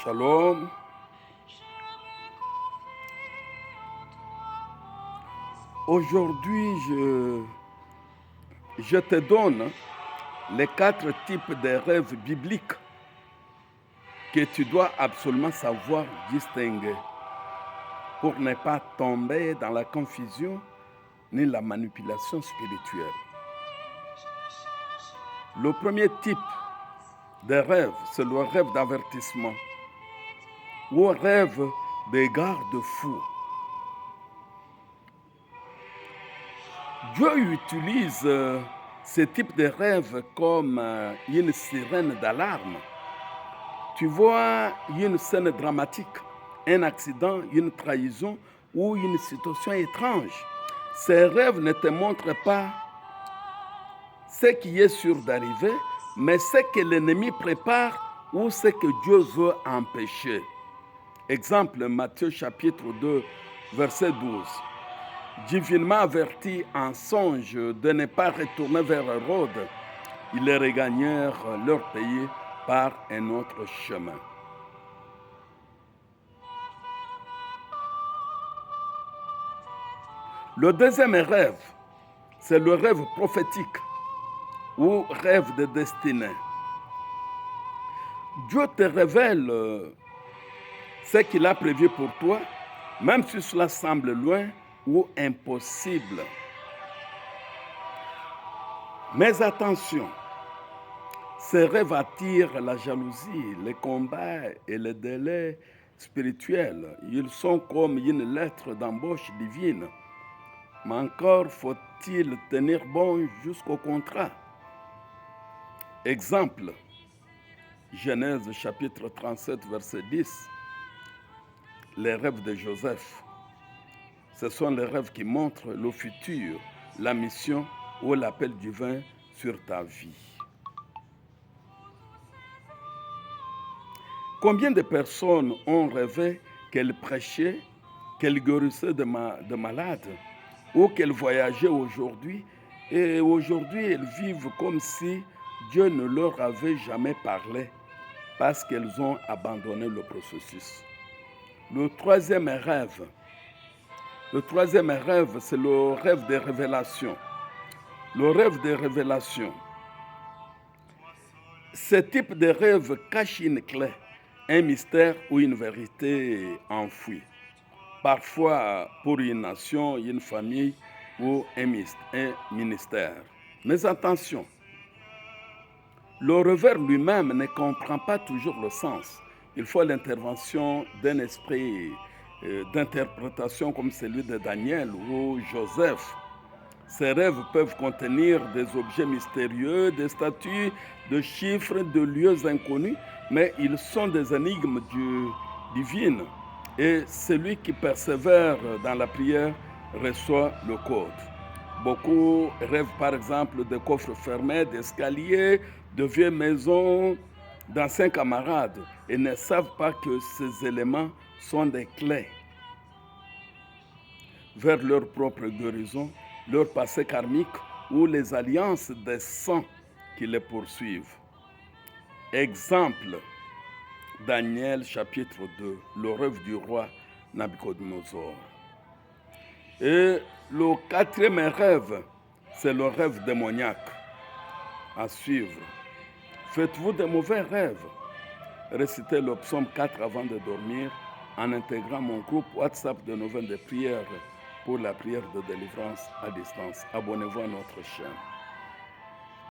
Shalom. Aujourd'hui, je te donne les 4 types de rêves bibliques que tu dois absolument savoir distinguer pour ne pas tomber dans la confusion ni la manipulation spirituelle. Le premier type de rêve, c'est le rêve d'avertissement ou rêve de garde-fou. Dieu utilise ce type de rêve comme une sirène d'alarme. Tu vois une scène dramatique, un accident, une trahison ou une situation étrange. Ces rêves ne te montrent pas ce qui est sûr d'arriver, mais ce que l'ennemi prépare ou ce que Dieu veut empêcher. Exemple, Matthieu chapitre 2, verset 12. Divinement avertis en songe de ne pas retourner vers Hérode, ils regagnèrent leur pays par un autre chemin. Le deuxième rêve, c'est le rêve prophétique ou rêve de destinée. Dieu te révèle ce qu'il a prévu pour toi, même si cela semble loin ou impossible. Mais attention, ces rêves attirent la jalousie, les combats et les délais spirituels. Ils sont comme une lettre d'embauche divine. Mais encore faut-il tenir bon jusqu'au contrat. Exemple, Genèse chapitre 37, verset 10. Les rêves de Joseph. Ce sont les rêves qui montrent le futur, la mission ou l'appel divin sur ta vie. Combien de personnes ont rêvé qu'elles prêchaient, qu'elles guérissaient de malades ou qu'elles voyageaient aujourd'hui et aujourd'hui elles vivent comme si Dieu ne leur avait jamais parlé parce qu'elles ont abandonné le processus. Le troisième rêve, c'est le rêve de révélation. Le rêve de révélation. Ce type de rêve cache une clé, un mystère ou une vérité enfouie. Parfois pour une nation, une famille ou un ministère. Mais attention, le revers lui-même ne comprend pas toujours le sens. Il faut l'intervention d'un esprit d'interprétation comme celui de Daniel ou Joseph. Ces rêves peuvent contenir des objets mystérieux, des statues, des chiffres, de lieux inconnus, mais ils sont des énigmes divines. Et celui qui persévère dans la prière reçoit le code. Beaucoup rêvent par exemple de coffres fermés, d'escaliers, de vieilles maisons, d'anciens camarades et ne savent pas que ces éléments sont des clés vers leur propre guérison, leur passé karmique ou les alliances des saints qui les poursuivent. Exemple, Daniel chapitre 2, le rêve du roi Nabucodonosor. Et le quatrième rêve, c'est le rêve démoniaque à suivre. Faites-vous de mauvais rêves? Récitez le psaume 4 avant de dormir en intégrant mon groupe WhatsApp de neuvaine de prière pour la prière de délivrance à distance. Abonnez-vous à notre chaîne.